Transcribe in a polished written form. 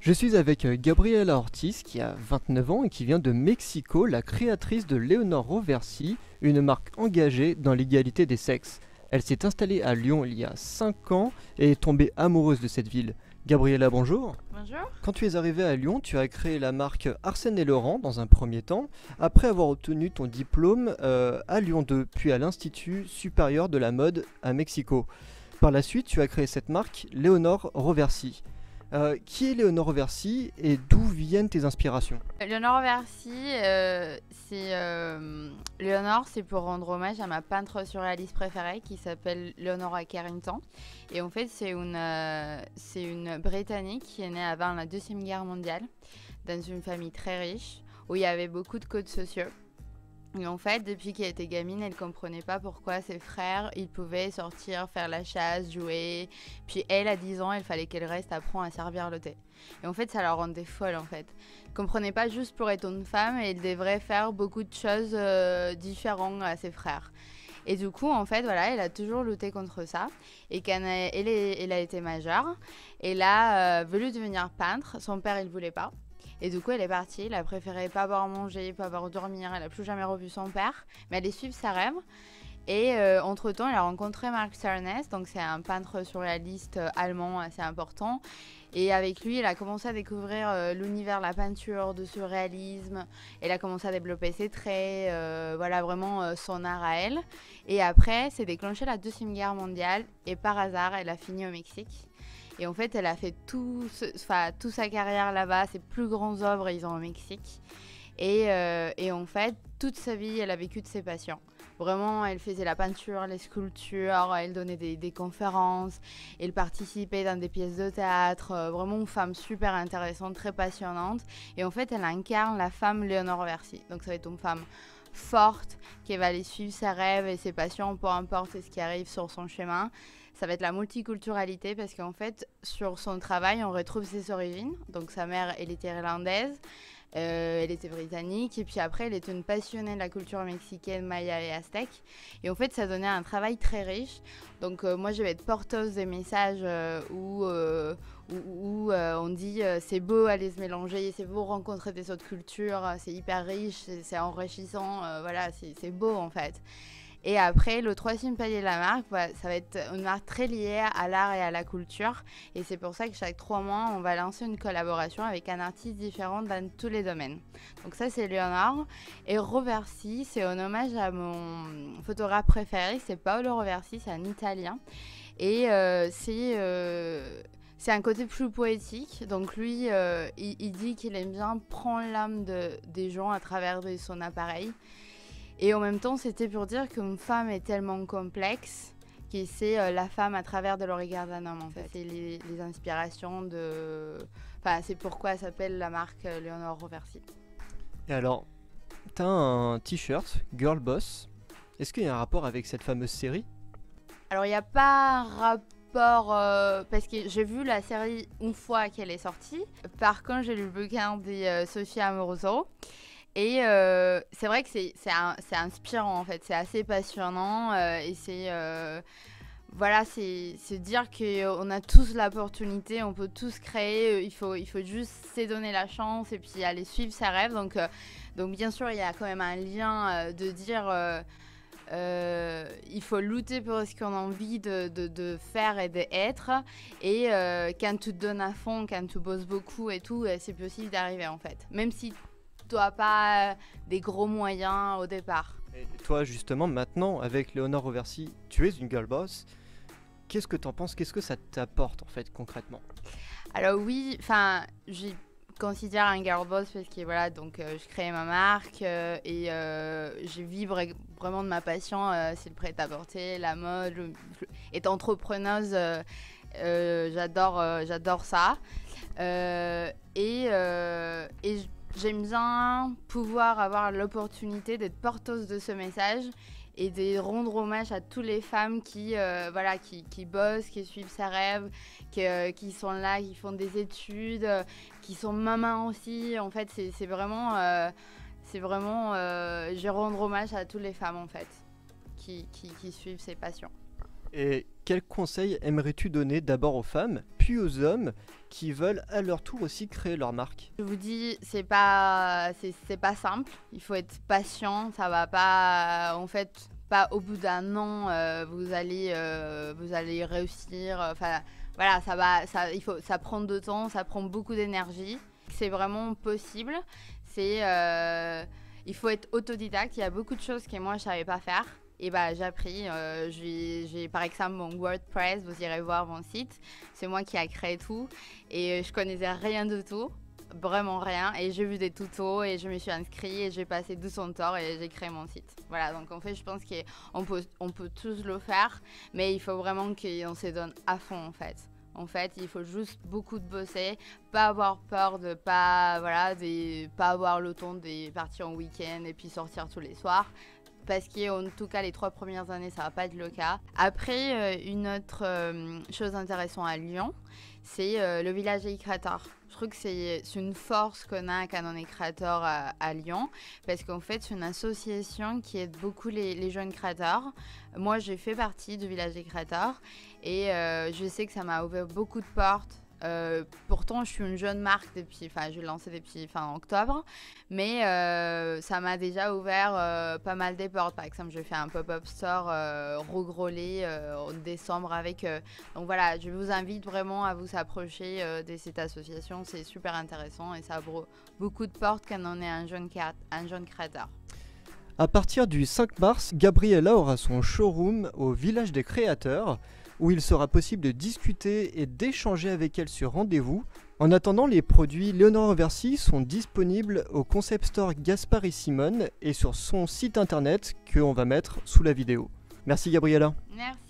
Je suis avec Gabriela Ortiz qui a 29 ans et qui vient de Mexico, la créatrice de Leonor Roversi, une marque engagée dans l'égalité des sexes. Elle s'est installée à Lyon il y a 5 ans et est tombée amoureuse de cette ville. Gabriela, bonjour. Bonjour. Quand tu es arrivée à Lyon, tu as créé la marque Arsène et Laurent dans un premier temps, après avoir obtenu ton diplôme à Lyon 2, puis à l'Institut supérieur de la mode à Mexico. Par la suite, tu as créé cette marque Leonor Roversi. Qui est Léonore Roversi et d'où viennent tes inspirations? Léonore Versi, Léonore, c'est pour rendre hommage à ma peintre surréaliste préférée qui s'appelle Leonora Carrington. Et en fait, c'est une Britannique qui est née avant la Deuxième Guerre mondiale, dans une famille très riche, où il y avait beaucoup de codes sociaux. Et en fait, depuis qu'elle était gamine, elle comprenait pas pourquoi ses frères, ils pouvaient sortir, faire la chasse, jouer. Puis elle, à 10 ans, il fallait qu'elle reste apprendre à servir le thé. Et en fait, ça la rendait folle, en fait. Elle comprenait pas juste pour être une femme, elle devrait faire beaucoup de choses différentes à ses frères. Et du coup, en fait, voilà, elle a toujours lutté contre ça. Et quand elle a été majeure, elle a voulu devenir peintre. Son père, il voulait pas. Et du coup, elle est partie. Elle a préféré pas avoir manger, pas avoir dormir. Elle a plus jamais revu son père. Mais elle est suivre sa rêve. Et entre-temps, elle a rencontré Mark Sarnes. Donc, c'est un peintre surréaliste allemand assez important. Et avec lui, elle a commencé à découvrir l'univers de la peinture, du surréalisme. Elle a commencé à développer ses traits. Voilà, vraiment son art à elle. Et après, c'est déclenché la Deuxième Guerre mondiale. Et par hasard, elle a fini au Mexique. Et en fait, elle a fait toute sa carrière là-bas. Ses plus grandes œuvres, ils ont au Mexique. Et en fait, toute sa vie, elle a vécu de ses passions. Vraiment, elle faisait la peinture, les sculptures, elle donnait des conférences, elle participait dans des pièces de théâtre. Vraiment une femme super intéressante, très passionnante. Et en fait, elle incarne la femme Léonore Versi. Donc ça va être une femme forte qui va aller suivre ses rêves et ses passions, peu importe ce qui arrive sur son chemin. Ça va être la multiculturalité parce qu'en fait, sur son travail, on retrouve ses origines. Donc sa mère, elle était irlandaise, elle était britannique, et puis après, elle était une passionnée de la culture mexicaine, maya et aztèque. Et en fait, ça donnait un travail très riche. Donc moi, je vais être porteuse des messages où on dit c'est beau aller se mélanger, c'est beau rencontrer des autres cultures, c'est hyper riche, c'est enrichissant, voilà, c'est beau en fait. Et après, le troisième palier de la marque, ça va être une marque très liée à l'art et à la culture. Et c'est pour ça que chaque 3 mois, on va lancer une collaboration avec un artiste différent dans tous les domaines. Donc ça, c'est Léonard. Et Roversi, c'est un hommage à mon photographe préféré, c'est Paolo Roversi, c'est un Italien. Et c'est un côté plus poétique. Donc lui, il dit qu'il aime bien prendre l'âme des gens à travers son appareil. Et en même temps, c'était pour dire qu'une femme est tellement complexe que c'est la femme à travers de le regard d'un homme, en fait. C'est les inspirations de... Enfin, c'est pourquoi elle s'appelle la marque Léonore Roversi. Et alors, t'as un t-shirt Girl Boss. Est-ce qu'il y a un rapport avec cette fameuse série? Alors, il n'y a pas un rapport... parce que j'ai vu la série une fois qu'elle est sortie. Par contre, j'ai lu le bouquin de Sophia Amoruso. Et c'est vrai que c'est inspirant en fait, c'est assez passionnant et voilà, c'est se dire qu'on a tous l'opportunité, on peut tous créer, il faut juste se donner la chance et puis aller suivre ses rêves. Donc bien sûr, il y a quand même un lien de dire il faut lutter pour ce qu'on a envie de faire et d'être. Et quand tu te donnes à fond, quand tu bosses beaucoup et tout, c'est possible d'arriver en fait. Même si tu n'as pas des gros moyens au départ. Et toi, justement, maintenant, avec Léonore Roversi, tu es une girl boss. Qu'est-ce que t'en penses? Qu'est-ce que ça t'apporte, en fait, concrètement? Alors oui, enfin, je considère un girl boss parce que voilà, donc je crée ma marque et je vis vraiment de ma passion, c'est le prêt-à-porter, la mode, être entrepreneuse, j'adore ça. Et j'aime bien pouvoir avoir l'opportunité d'être porteuse de ce message et de rendre hommage à toutes les femmes voilà, qui bossent, qui suivent ses rêves, qui sont là, qui font des études, qui sont mamans aussi. En fait, c'est vraiment, je rendre hommage à toutes les femmes en fait, qui suivent ces passions. Et quels conseils aimerais-tu donner d'abord aux femmes, puis aux hommes qui veulent à leur tour aussi créer leur marque? Je vous dis, c'est pas simple. Il faut être patient. Ça va pas, en fait, pas au bout d'un an, vous allez réussir. Enfin, voilà, ça prend de temps, ça prend beaucoup d'énergie. C'est vraiment possible. Il faut être autodidacte. Il y a beaucoup de choses que moi je savais pas faire. Et bah j'ai appris. J'ai par exemple mon WordPress. Vous irez voir mon site. C'est moi qui a créé tout et je connaissais rien du tout. Vraiment rien, et j'ai vu des tutos et je me suis inscrite et j'ai passé 200 heures et j'ai créé mon site. Voilà, donc en fait je pense qu'on peut tous le faire, mais il faut vraiment qu'on se donne à fond en fait. En fait, il faut juste beaucoup de bosser, pas avoir peur de pas avoir le temps de partir en week-end et puis sortir tous les soirs. Parce qu'en tout cas, les 3 premières années, ça va pas être le cas. Après, une autre chose intéressante à Lyon, c'est le village des créateurs. Je trouve que c'est une force qu'on a quand on est créateur à Lyon, parce qu'en fait, c'est une association qui aide beaucoup les jeunes créateurs. Moi, j'ai fait partie du village des créateurs et je sais que ça m'a ouvert beaucoup de portes. Pourtant, je suis une jeune marque je l'ai lancé depuis fin octobre, mais ça m'a déjà ouvert pas mal des portes. Par exemple, j'ai fait un pop-up store Rogrollet en décembre avec eux. Donc voilà, je vous invite vraiment à vous approcher de cette association. C'est super intéressant et ça ouvre beaucoup de portes quand on est un jeune créateur. À partir du 5 mars, Gabriella aura son showroom au Village des Créateurs, où il sera possible de discuter et d'échanger avec elle sur rendez-vous. En attendant, les produits Léonore Versi sont disponibles au Concept Store Gaspard et Simone et sur son site internet qu'on va mettre sous la vidéo. Merci Gabriella. Merci.